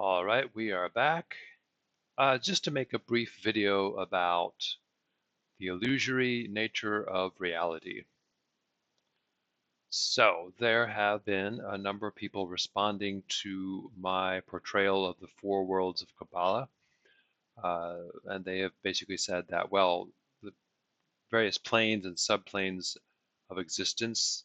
All right, we are back. Just to make a brief video about the illusory nature of reality. So, there have been a number of people responding to my portrayal of the four worlds of Kabbalah, and they have basically said that, well, the various planes and subplanes of existence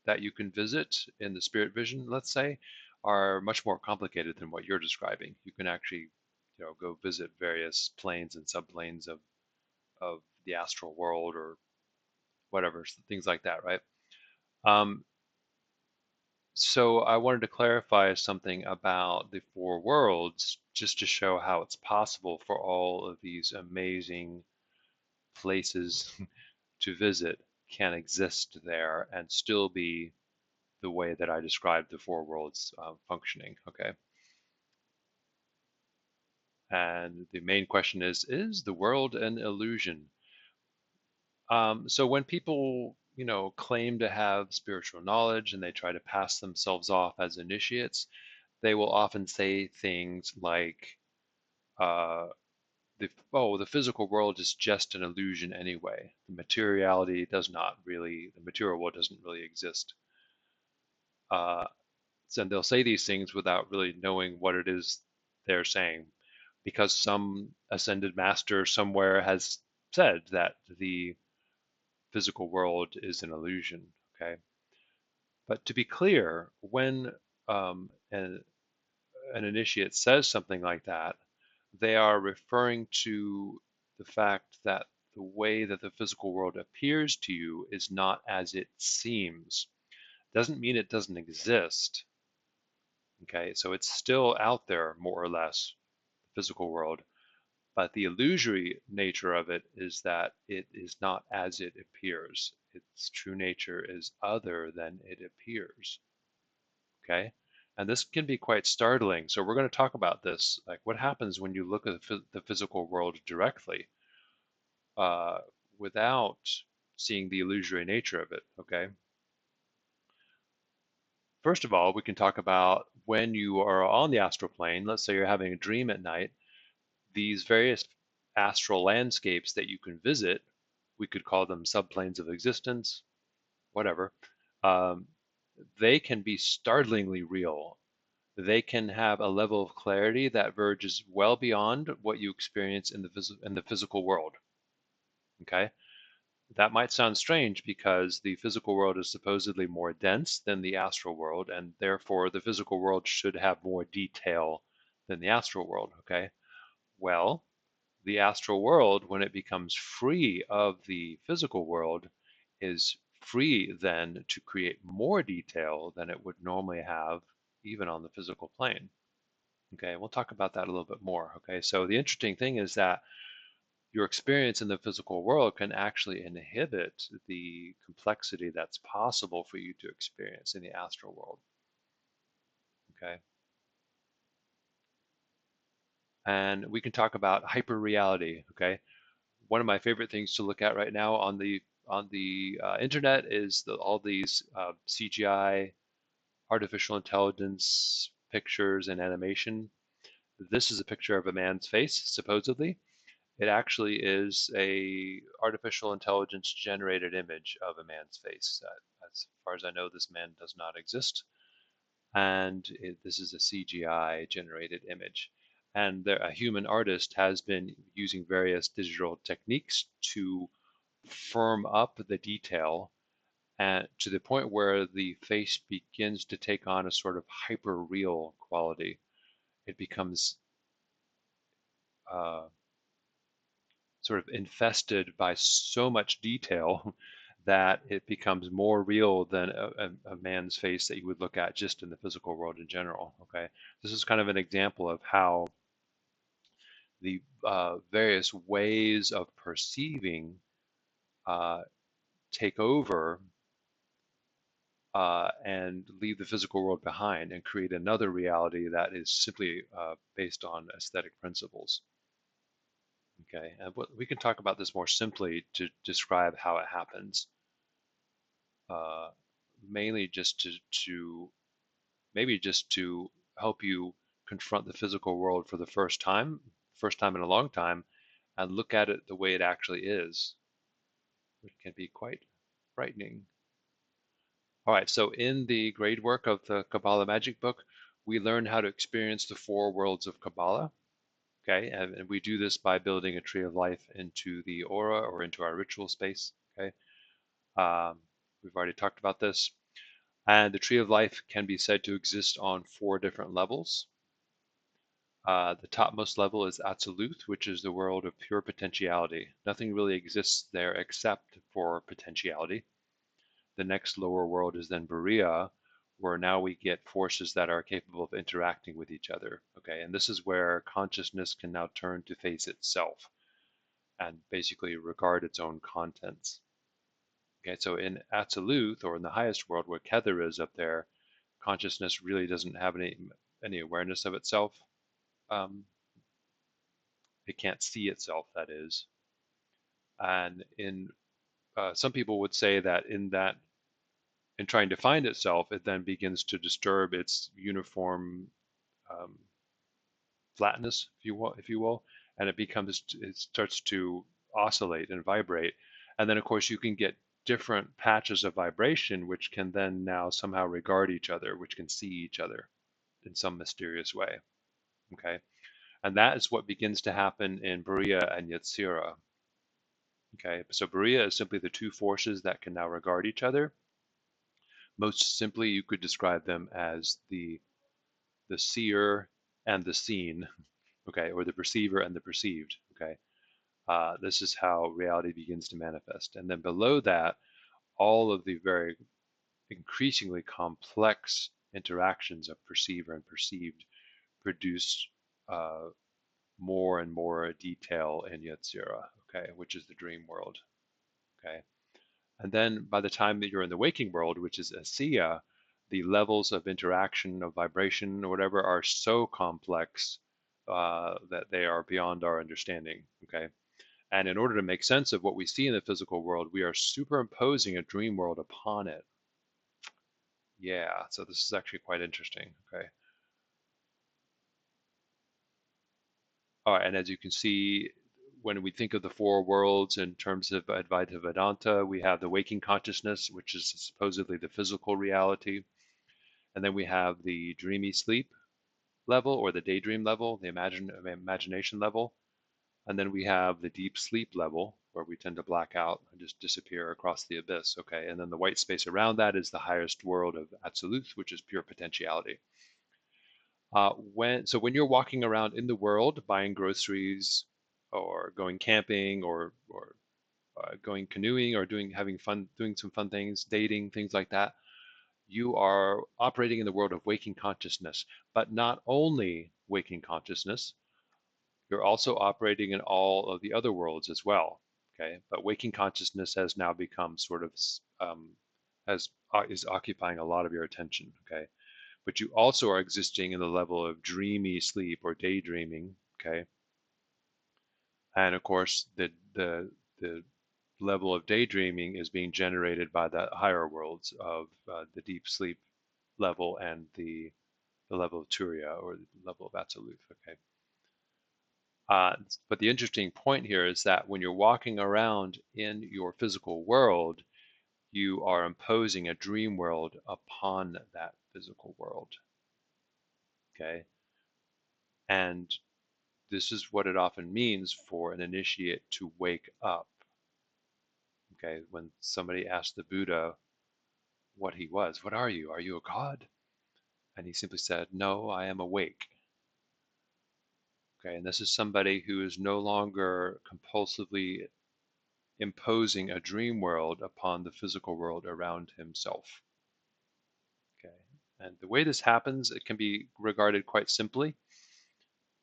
that you can visit in the spirit vision, let's say, are much more complicated than what you're describing. You can actually, go visit various planes and subplanes of the astral world or whatever, things like that, right? Um, so I wanted to clarify something about the four worlds, just to show how it's possible for all of these amazing places to visit can exist there and still be the way that I described the four worlds functioning. Okay. And the main question is the world an illusion? So when people, claim to have spiritual knowledge and they try to pass themselves off as initiates, they will often say things like, uh, the physical world is just an illusion anyway. The material world doesn't really exist. Uh, and they'll say these things without really knowing what it is they're saying, because some ascended master somewhere has said that the physical world is an illusion. Okay, but to be clear, when an initiate says something like that, they are referring to the fact that the way that the physical world appears to you is not as it seems. Doesn't mean it doesn't exist. Okay, so it's still out there, more or less, the physical world. But the illusory nature of it is that it is not as it appears. Its true nature is other than it appears. Okay, and this can be quite startling. So we're going to talk about this, like what happens when you look at the physical world directly uh, without seeing the illusory nature of it. Okay, first of all, we can talk about when you are on the astral plane. Let's say you're having a dream at night. These various astral landscapes that you can visit, we could call them subplanes of existence, whatever, um, they can be startlingly real. They can have a level of clarity that verges well beyond what you experience in the physical world. Okay, that might sound strange because the physical world is supposedly more dense than the astral world, and therefore the physical world should have more detail than the astral world. Okay, well, the astral world, when it becomes free of the physical world, is free then to create more detail than it would normally have even on the physical plane. Okay, we'll talk about that a little bit more. Okay, so the interesting thing is that your experience in the physical world can actually inhibit the complexity that's possible for you to experience in the astral world. Okay, and we can talk about hyperreality. Okay, one of my favorite things to look at right now on the internet is all these CGI, artificial intelligence pictures and animation. This is a picture of a man's face, supposedly. It actually is a artificial intelligence generated image of a man's face. As far as I know, this man does not exist, and this is a CGI generated image. And a human artist has been using various digital techniques to firm up the detail and to the point where the face begins to take on a sort of hyper real quality. It becomes uh, sort of infested by so much detail that it becomes more real than a man's face that you would look at just in the physical world in general. Okay, this is kind of an example of how the various ways of perceiving uh, take over and leave the physical world behind and create another reality that is simply based on aesthetic principles. Okay, and we can talk about this more simply to describe how it happens, uh, mainly just to maybe just to help you confront the physical world for the first time in a long time, and look at it the way it actually is, which can be quite frightening. All right, so in the grade work of the Kabbalah Magic Book, we learn how to experience the four worlds of Kabbalah. Okay, and we do this by building a tree of life into the aura or into our ritual space. Okay, um, we've already talked about this. And the tree of life can be said to exist on four different levels. The topmost level is Atziluth, which is the world of pure potentiality. Nothing really exists there except for potentiality. The next lower world is then Berea, where now we get forces that are capable of interacting with each other. Okay, and this is where consciousness can now turn to face itself and basically regard its own contents. Okay, so in Atziluth, or in the highest world where Kether is up there, consciousness really doesn't have any awareness of itself. Um, it can't see itself, that is. And in some people would say that in trying to find itself, it then begins to disturb its uniform um, flatness, if you will, and it starts to oscillate and vibrate. And then, of course, you can get different patches of vibration, which can then now somehow regard each other, which can see each other in some mysterious way. Okay, and that is what begins to happen in Berea and Yetzirah. Okay, so Berea is simply the two forces that can now regard each other. Most simply, you could describe them as the seer and the seen, okay, or the perceiver and the perceived. Okay, this is how reality begins to manifest. And then below that, all of the very increasingly complex interactions of perceiver and perceived produce uh, more and more detail in Yetzirah, okay, which is the dream world, okay. And then by the time that you're in the waking world, which is Asiya, the levels of interaction, of vibration, or whatever, are so complex that they are beyond our understanding, okay. And in order to make sense of what we see in the physical world, we are superimposing a dream world upon it. Yeah, so this is actually quite interesting, okay. All right, and as you can see, when we think of the four worlds in terms of Advaita Vedanta, we have the waking consciousness, which is supposedly the physical reality. And then we have the dreamy sleep level, or the daydream level, the imagination level. And then we have the deep sleep level, where we tend to black out and just disappear across the abyss. Okay, and then the white space around that is the highest world of Absolute, which is pure potentiality. When you're walking around in the world, buying groceries, or going camping, or going canoeing, or doing some fun things, dating, things like that, you are operating in the world of waking consciousness. But not only waking consciousness, you're also operating in all of the other worlds as well. Okay, but waking consciousness has now become sort of has is occupying a lot of your attention. Okay, but you also are existing in the level of dreamy sleep or daydreaming. Okay, and of course the level of daydreaming is being generated by the higher worlds of the deep sleep level and the level of Turiya, or the level of Absolute. Okay. But the interesting point here is that when you're walking around in your physical world, you are imposing a dream world upon that physical world. Okay. And this is what it often means for an initiate to wake up. Okay. When somebody asked the Buddha what he was, what are you? Are you a god? And he simply said, no, I am awake. Okay. And this is somebody who is no longer compulsively imposing a dream world upon the physical world around himself. Okay. And the way this happens, it can be regarded quite simply.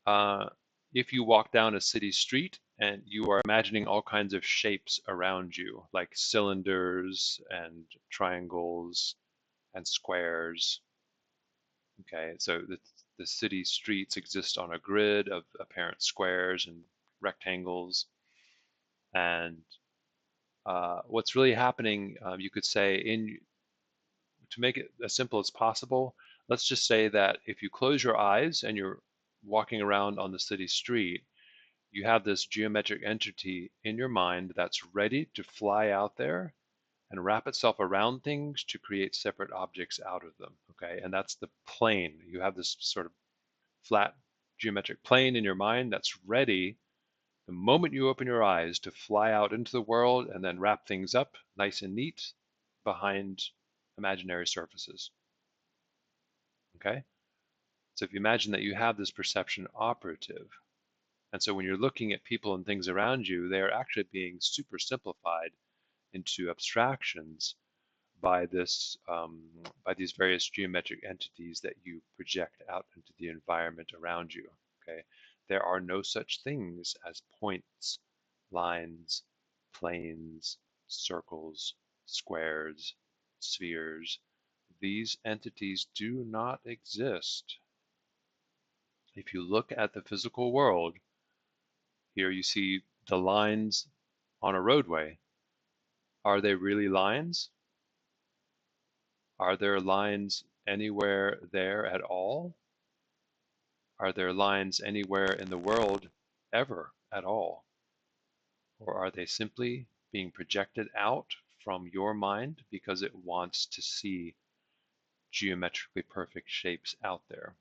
Uh, if you walk down a city street and you are imagining all kinds of shapes around you, like cylinders and triangles and squares. Okay, so the city streets exist on a grid of apparent squares and rectangles. And what's really happening, you could say, to make it as simple as possible, Let's just say that if you close your eyes and you're walking around on the city street, you have this geometric entity in your mind that's ready to fly out there and wrap itself around things to create separate objects out of them. Okay, and that's the plane. You have this sort of flat geometric plane in your mind that's ready the moment you open your eyes to fly out into the world and then wrap things up nice and neat behind imaginary surfaces. Okay, so if you imagine that you have this perception operative, and so when you're looking at people and things around you, they are actually being super simplified into abstractions by by these various geometric entities that you project out into the environment around you. Okay, there are no such things as points, lines, planes, circles, squares, spheres. These entities do not exist. If you look at the physical world, here you see the lines on a roadway. Are they really lines? Are there lines anywhere there at all? Are there lines anywhere in the world ever at all? Or are they simply being projected out from your mind because it wants to see geometrically perfect shapes out there?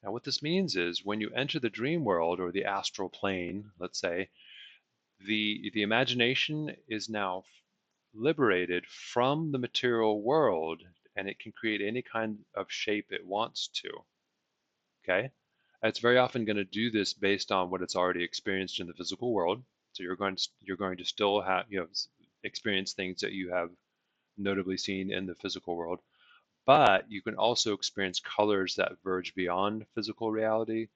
Now, what this means is when you enter the dream world or the astral plane, let's say, the imagination is now liberated from the material world and it can create any kind of shape it wants to. Okay. It's very often going to do this based on what it's already experienced in the physical world. So you're going to still have experience things that you have notably seen in the physical world, but you can also experience colors that verge beyond physical reality,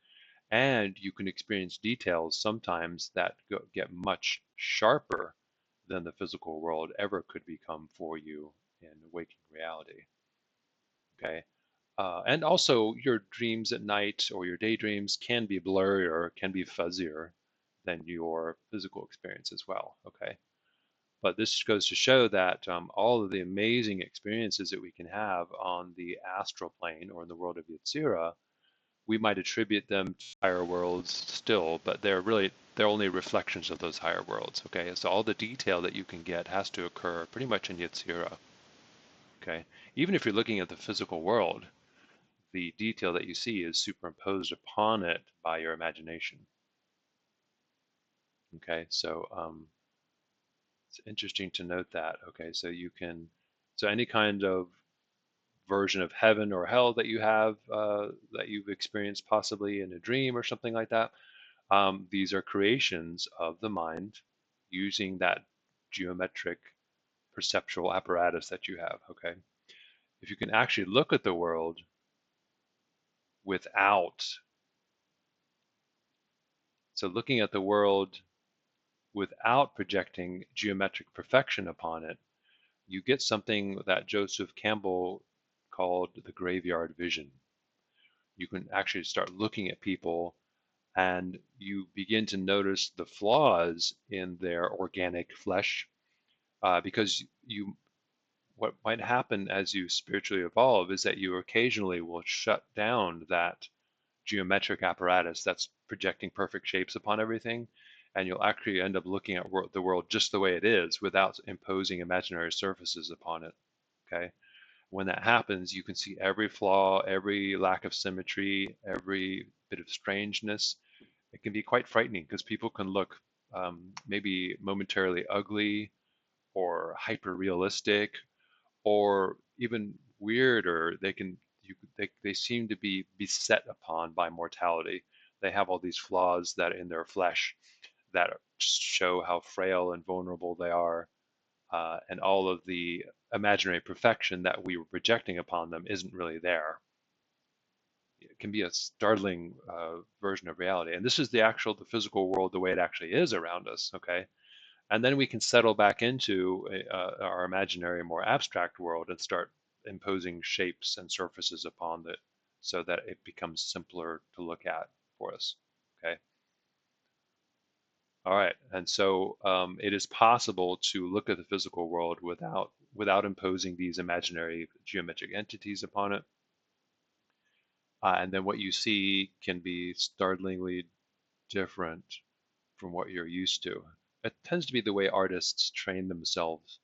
and you can experience details sometimes that get much sharper than the physical world ever could become for you in waking reality. Okay. And also, your dreams at night or your daydreams can be blurrier, can be fuzzier than your physical experience as well. Okay. But this goes to show that all of the amazing experiences that we can have on the astral plane or in the world of Yetzirah, we might attribute them to higher worlds still, but they're only reflections of those higher worlds. Okay, so all the detail that you can get has to occur pretty much in Yetzirah. Okay, even if you're looking at the physical world, the detail that you see is superimposed upon it by your imagination. Okay, so it's interesting to note that. Okay, so so any kind of version of heaven or hell that you have that you've experienced possibly in a dream or something like that, these are creations of the mind using that geometric perceptual apparatus that you have. Okay, if you can actually look at the world without, so looking at the world without projecting geometric perfection upon it, you get something that Joseph Campbell called the graveyard vision. You can actually start looking at people and you begin to notice the flaws in their organic flesh because what might happen as you spiritually evolve is that you occasionally will shut down that geometric apparatus that's projecting perfect shapes upon everything, and you'll actually end up looking at the world just the way it is without imposing imaginary surfaces upon it. Okay, when that happens, you can see every flaw, every lack of symmetry, every bit of strangeness. It can be quite frightening because people can look maybe momentarily ugly or hyper realistic or even weirder. They seem to be beset upon by mortality. They have all these flaws that in their flesh that show how frail and vulnerable they are, and all of the imaginary perfection that we were projecting upon them isn't really there. It can be a startling version of reality, and this is the physical world the way it actually is around us. Okay, and then we can settle back into our imaginary, more abstract world and start imposing shapes and surfaces upon it so that it becomes simpler to look at for us. Okay. All right. And so it is possible to look at the physical world without without imposing these imaginary geometric entities upon it. And then what you see can be startlingly different from what you're used to. It tends to be the way artists train themselves.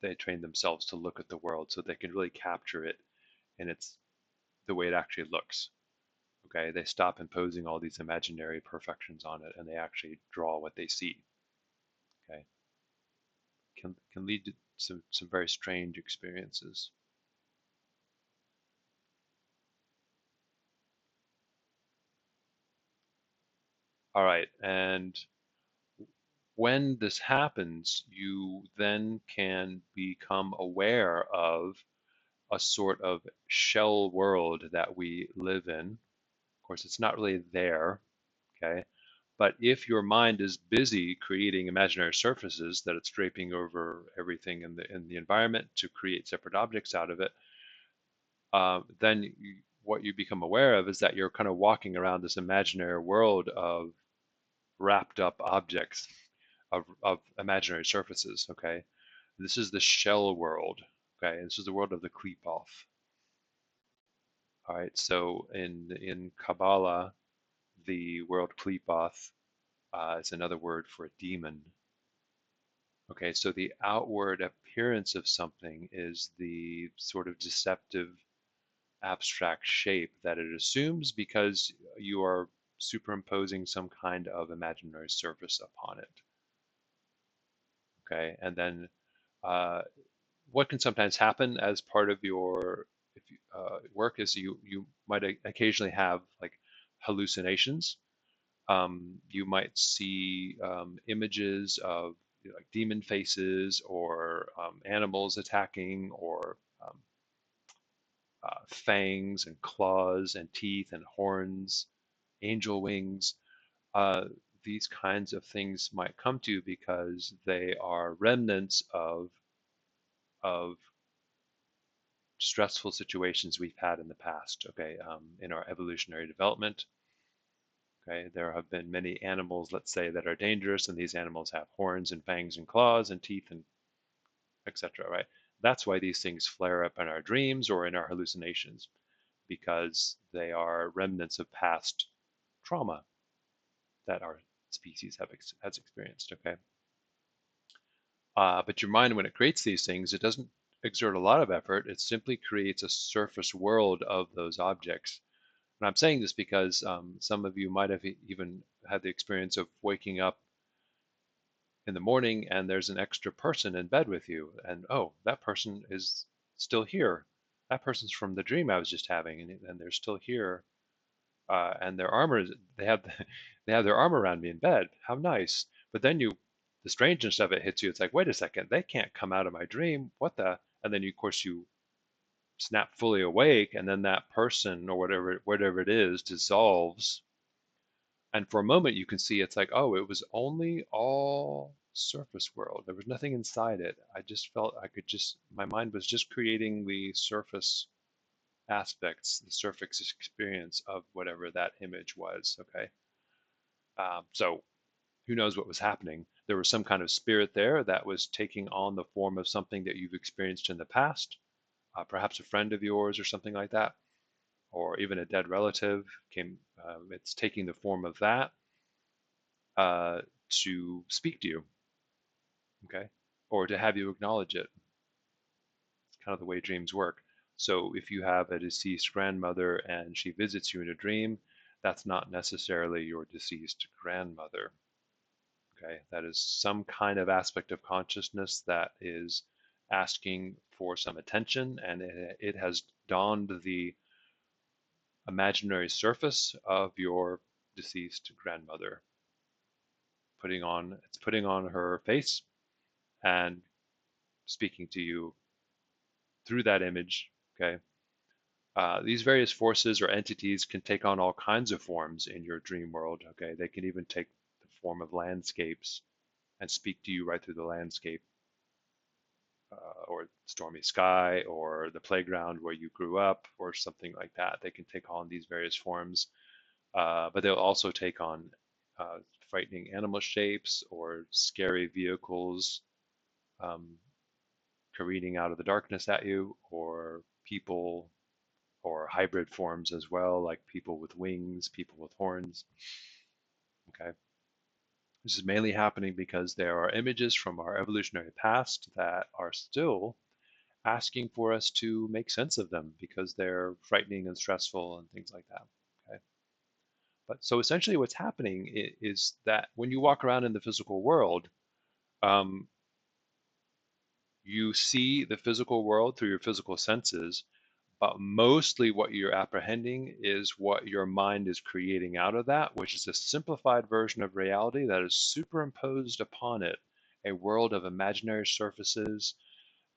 They train themselves to look at the world so they can really capture it in its the way it actually looks. Okay, they stop imposing all these imaginary perfections on it and they actually draw what they see. Okay, can lead to some very strange experiences. All right, and when this happens, you then can become aware of a sort of shell world that we live in. Of course, it's not really there, okay? But if your mind is busy creating imaginary surfaces that it's draping over everything in the environment to create separate objects out of it, then what you become aware of is that you're kind of walking around this imaginary world of wrapped up objects, of imaginary surfaces. Okay, this is the shell world. Okay, this is the world of the Klepoth. All right, so in Kabbalah, the world Klepoth is another word for a demon. Okay, so the outward appearance of something is the sort of deceptive abstract shape that it assumes because you are superimposing some kind of imaginary surface upon it. Okay, and then uh, what can sometimes happen as part of your work is you might occasionally have like hallucinations. You might see images of like demon faces or animals attacking or fangs and claws and teeth and horns, angel wings. Uh, these kinds of things might come to you because they are remnants of stressful situations we've had in the past. Okay, in our evolutionary development. Okay, there have been many animals, let's say, that are dangerous, and these animals have horns and fangs and claws and teeth and etc. Right? That's why these things flare up in our dreams or in our hallucinations, because they are remnants of past trauma that our species has experienced. Okay, but your mind, when it creates these things, it doesn't exert a lot of effort. It simply creates a surface world of those objects. And I'm saying this because some of you might have even had the experience of waking up in the morning and there's an extra person in bed with you, and oh, that person is still here. That person's from the dream I was just having, and they're still here. And their armor is they have they have their arm around me in bed. How nice! But then the strangeness of it hits you. It's like, wait a second, they can't come out of my dream. What the? And then you, of course, you snap fully awake, and then that person or whatever it is dissolves. And for a moment, you can see it's like, oh, it was only all surface world. There was nothing inside it. I just felt I could just, my mind was just creating the surface aspects, the surface experience of whatever that image was. Okay. So who knows what was happening? There was some kind of spirit there that was taking on the form of something that you've experienced in the past, perhaps a friend of yours or something like that, or even a dead relative came. It's taking the form of that uh, to speak to you, okay, or to have you acknowledge it. It's kind of the way dreams work. So if you have a deceased grandmother and she visits you in a dream, that's not necessarily your deceased grandmother. Okay, that is some kind of aspect of consciousness that is asking for some attention, and it has donned the imaginary surface of your deceased grandmother, putting on her face and speaking to you through that image. Okay, these various forces or entities can take on all kinds of forms in your dream world. Okay, they can even take the form of landscapes and speak to you right through the landscape, or stormy sky, or the playground where you grew up, or something like that. They can take on these various forms, but they'll also take on uh, frightening animal shapes or scary vehicles, um, careening out of the darkness at you, or people, or hybrid forms as well, like people with wings, people with horns. Okay. This is mainly happening because there are images from our evolutionary past that are still asking for us to make sense of them because they're frightening and stressful and things like that. Okay. But so essentially what's happening is that when you walk around in the physical world, um, you see the physical world through your physical senses, but mostly what you're apprehending is what your mind is creating out of that, which is a simplified version of reality that is superimposed upon it, a world of imaginary surfaces,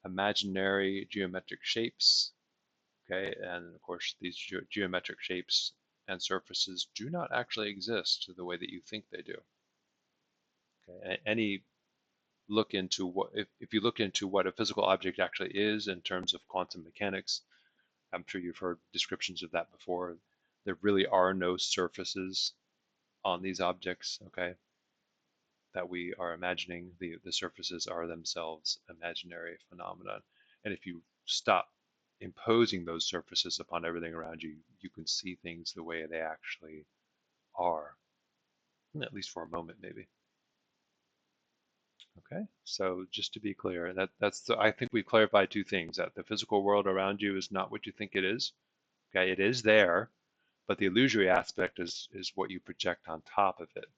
imaginary geometric shapes. Okay, and of course, these geometric shapes and surfaces do not actually exist the way that you think they do. Okay, any look into what if you look into what a physical object actually is in terms of quantum mechanics, I'm sure you've heard descriptions of that before. There really are no surfaces on these objects, okay, that we are imagining. The surfaces are themselves imaginary phenomena. And if you stop imposing those surfaces upon everything around you, you can see things the way they actually are, at least for a moment, maybe. Okay, so just to be clear, I think we've clarified two things: that the physical world around you is not what you think it is. Okay, it is there, but the illusory aspect is what you project on top of it.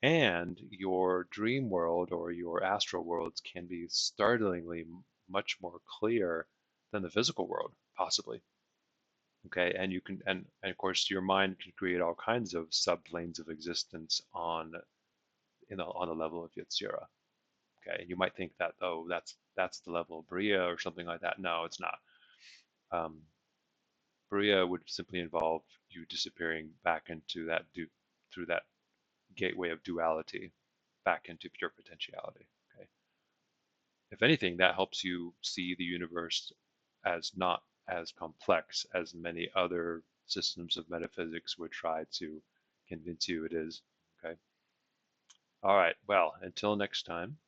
And your dream world or your astral worlds can be startlingly much more clear than the physical world, possibly. Okay, and you can and of course your mind can create all kinds of subplanes of existence on the level of Yetzirah. Okay, and you might think that, oh, that's the level of Bria or something like that. No, it's not. Um, Bria would simply involve you disappearing back into through that gateway of duality, back into pure potentiality. Okay. If anything, that helps you see the universe as not as complex as many other systems of metaphysics would try to convince you it is. Okay. All right. Well, until next time.